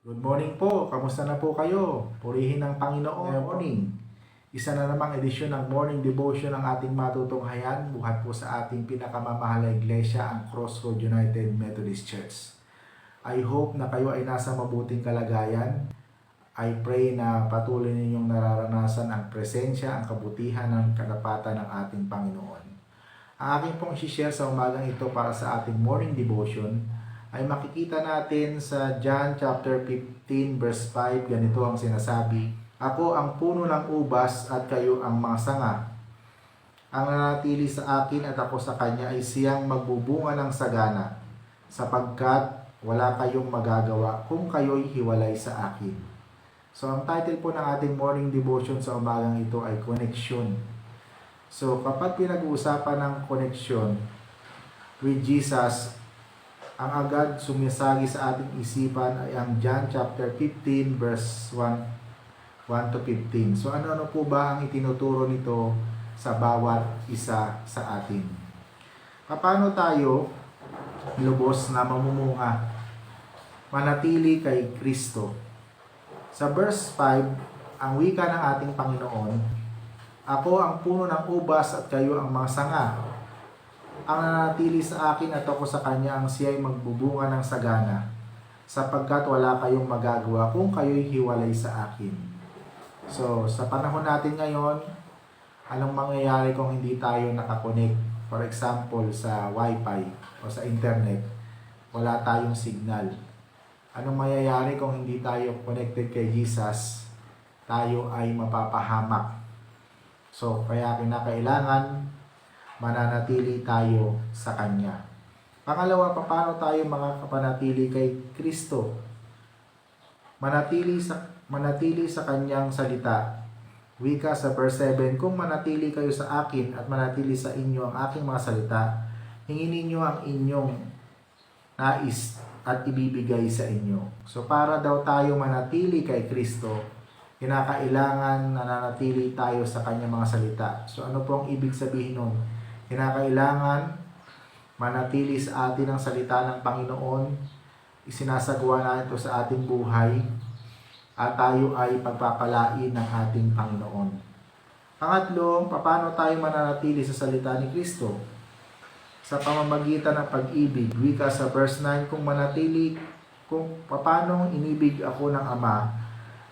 Good morning po. Kamusta na po kayo? Purihin ng Panginoon. Morning. Isa na namang edisyon ng Morning Devotion ang ating matutunghayan buhat po sa ating pinakamamahal na iglesia, ang Crossroad United Methodist Church. I hope na kayo ay nasa mabuting kalagayan. I pray na patuloy ninyong nararanasan ang presensya, ang kabutihan ng katapatan ng ating Panginoon. Ang aking pong share sa umagang ito para sa ating Morning Devotion ay makikita natin sa John chapter 15 verse 5. Ganito ang sinasabi: Ako ang puno ng ubas at kayo ang mga sanga. Ang nanatili sa akin at ako sa kanya ay siyang magbubunga ng sagana, sapagkat wala kayong magagawa kung kayo'y hiwalay sa akin. So ang title po ng ating morning devotion sa umagang ito ay Connection. So kapag pinag-uusapan ng connection with Jesus, ang agad sumisagi sa ating isipan ay ang John chapter 15 verse 1 to 15. So ano po ba ang itinuturo nito sa bawat isa sa atin? Paano tayo lubos na mamumunga, manatili kay Kristo? Sa verse 5, ang wika ng ating Panginoon, Ako ang puno ng ubas at kayo ang mga sanga. Ang nanatili sa akin at ako sa kanya, ang siya'y magbubunga ng sagana, sapagkat wala kayong magagawa kung kayo'y hiwalay sa akin. So, sa panahon natin ngayon, anong mangyayari kung hindi tayo nakakonect? For example, sa Wi-Fi o sa internet, wala tayong signal. Anong mangyayari kung hindi tayo connected kay Jesus? Tayo ay mapapahamak. So, kaya kinakailangan mananatili tayo sa Kanya. Pangalawa, paano tayo makakapanatili kay Kristo? Manatili sa Kanyang salita. Wika sa verse 7, Kung manatili kayo sa akin at manatili sa inyo ang aking mga salita, hingin ninyo ang inyong nais at ibibigay sa inyo. So para daw tayo manatili kay Kristo, kinakailangan nananatili tayo sa Kanyang mga salita. So ano po ang ibig sabihin nun? Kinakailangan manatili sa atin ang salita ng Panginoon, isinasagawa natin ito sa ating buhay, at tayo ay pagpapalain ng ating Panginoon. Pangatlo, paano tayo mananatili sa salita ni Kristo? Sa pamamagitan ng pag-ibig. Wika sa verse 9, kung paano inibig ako ng Ama,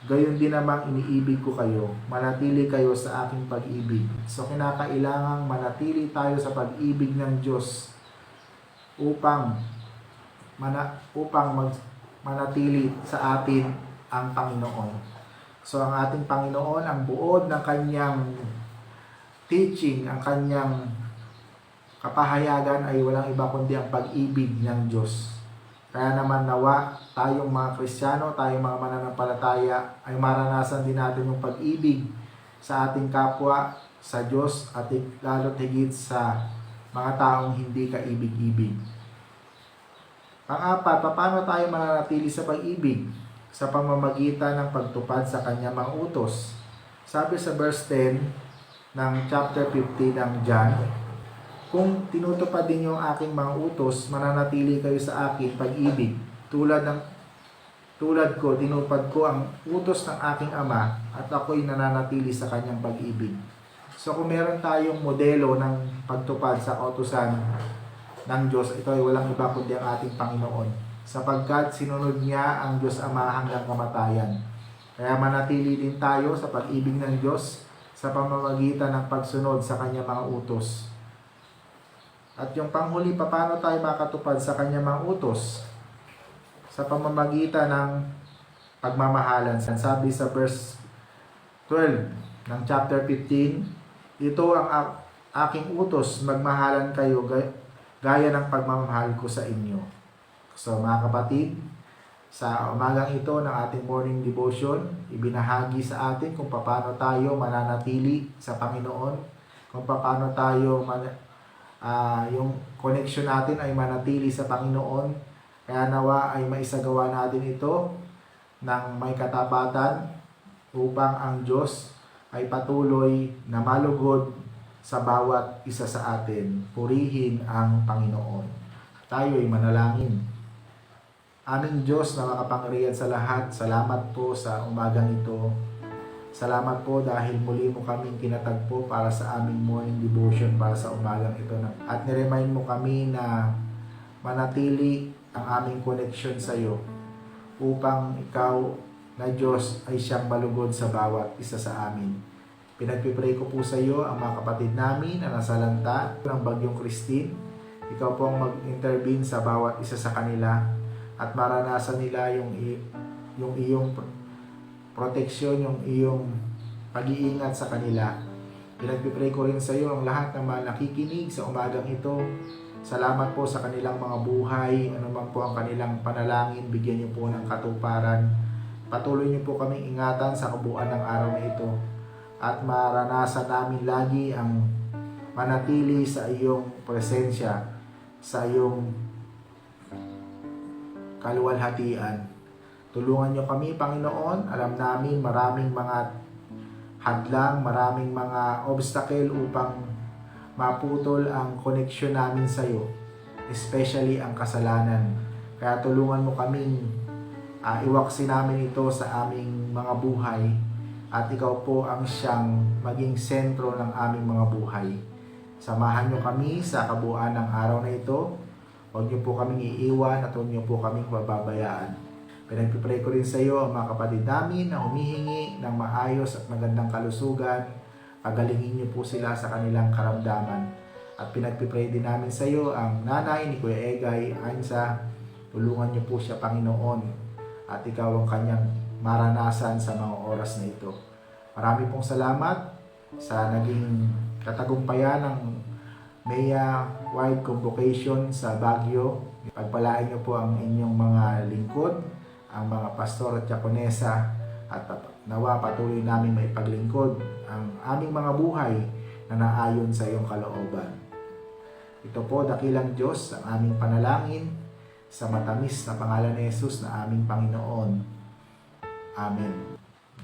gayon din namang iniibig ko kayo, manatili kayo sa aking pag-ibig. So kinakailangang manatili tayo sa pag-ibig ng Diyos upang manatili sa atin ang Panginoon. So ang ating Panginoon, ang buod ng Kanyang teaching, ang Kanyang kapahayagan ay walang iba kundi ang pag-ibig ng Diyos. Kaya naman nawa tayong mga Kristiyano, tayong mga mananampalataya ay maranasan din natin yung pag-ibig sa ating kapwa, sa Diyos, at lalo't higit sa mga taong hindi kaibig-ibig. Pang-apat, paano tayo mananatili sa pag-ibig? Sa pamamagitan ng pagtupad sa Kanyang mga utos. Sabi sa verse 10 ng chapter 15 ng John, Kung tinutupad din yung aking mga utos, mananatili kayo sa akin pag-ibig. Tulad ko, tinupad ko ang utos ng aking Ama at ako'y nananatili sa Kanyang pag-ibig. So kung meron tayong modelo ng pagtupad sa kautusan ng Diyos, ito ay walang iba kundi ang ating Panginoon. Sapagkat sinunod niya ang Diyos Ama hanggang kamatayan. Kaya manatili din tayo sa pag-ibig ng Diyos sa pamamagitan ng pagsunod sa Kanyang mga utos. At yung panghuli, paano tayo makatupad sa Kanyang mga utos? Sa pamamagitan ng pagmamahalan. Sabi sa verse 12 ng chapter 15, Ito ang aking utos, magmahalan kayo gaya ng pagmamahal ko sa inyo. So mga kapatid, sa umagang ito ng ating morning devotion, ibinahagi sa atin kung paano tayo mananatili sa Panginoon, kung paano tayo yung connection natin ay manatili sa Panginoon. Kaya nawa ay maisagawa natin ito ng may katapatan upang ang Diyos ay patuloy na malugod sa bawat isa sa atin. Purihin ang Panginoon. Tayo ay manalangin. Aming Diyos na makapangyarihan sa lahat, salamat po sa umagang ito. Salamat po dahil muli mo kaming kinatagpo para sa aming morning devotion para sa umagang ito. At niremind mo kami na manatili ang aming connection sa iyo upang ikaw na Diyos ay siyang malugod sa bawat isa sa amin. Pinagpipray ko po sa iyo ang mga kapatid namin na nasa lanta ng Bagyong Christine. Ikaw po ang mag-intervene sa bawat isa sa kanila at maranasan nila yung iyong proteksyon, yung iyong pag-iingat sa kanila. Pinagpipray ko rin sa iyo ang lahat ng mga nakikinig sa umagang ito. Salamat po sa kanilang mga buhay, anuman po ang kanilang panalangin, bigyan niyo po ng katuparan. Patuloy niyo po kaming ingatan sa kabuuan ng araw na ito. At maranasan namin lagi ang manatili sa iyong presensya, sa iyong kaluwalhatian. Tulungan niyo kami, Panginoon. Alam namin maraming mga hadlang, maraming mga obstacle upang maputol ang connection namin sa iyo, especially ang kasalanan. Kaya tulungan mo kaming iwaksin namin ito sa aming mga buhay at ikaw po ang siyang maging sentro ng aming mga buhay. Samahan niyo kami sa kabuuan ng araw na ito. Huwag niyo po kaming iiwan at huwag niyo po kaming pababayaan. Pinagpipray ko rin sa iyo ang mga kapatid namin na humihingi ng maayos at magandang kalusugan. Pagalingin niyo po sila sa kanilang karamdaman. At pinagpipray din namin sa iyo ang nanay ni Kuya Egay, Ansa. Tulungan niyo po siya, Panginoon. At ikaw ang kanyang maranasan sa mga oras na ito. Marami pong salamat sa naging katagumpayan ng Maya Wide Convocation sa Baguio. Pagpalain niyo po ang inyong mga lingkod, ang mga pastor at diakonesa, at nawa patuloy namin may paglingkod ang aming mga buhay na naayon sa iyong kalooban. Ito po, dakilang Diyos, ang aming panalangin sa matamis na pangalan ni Jesus na aming Panginoon. Amen.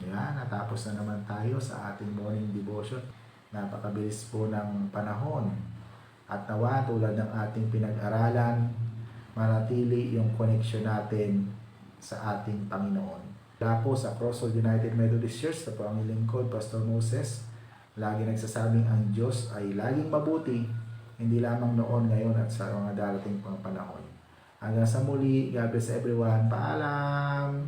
Yan, natapos na naman tayo sa ating morning devotion. Napakabilis po ng panahon. At nawa, tulad ng ating pinag-aralan, manatili yung connection natin sa ating Panginoon. Mula po sa Crossroad United Methodist Church, na po ang lingkod, Pastor Moses, lagi nagsasabing ang Diyos ay laging mabuti, hindi lamang noon, ngayon at sa mga darating pang panahon. Hanggang sa muli, God bless everyone. Paalam!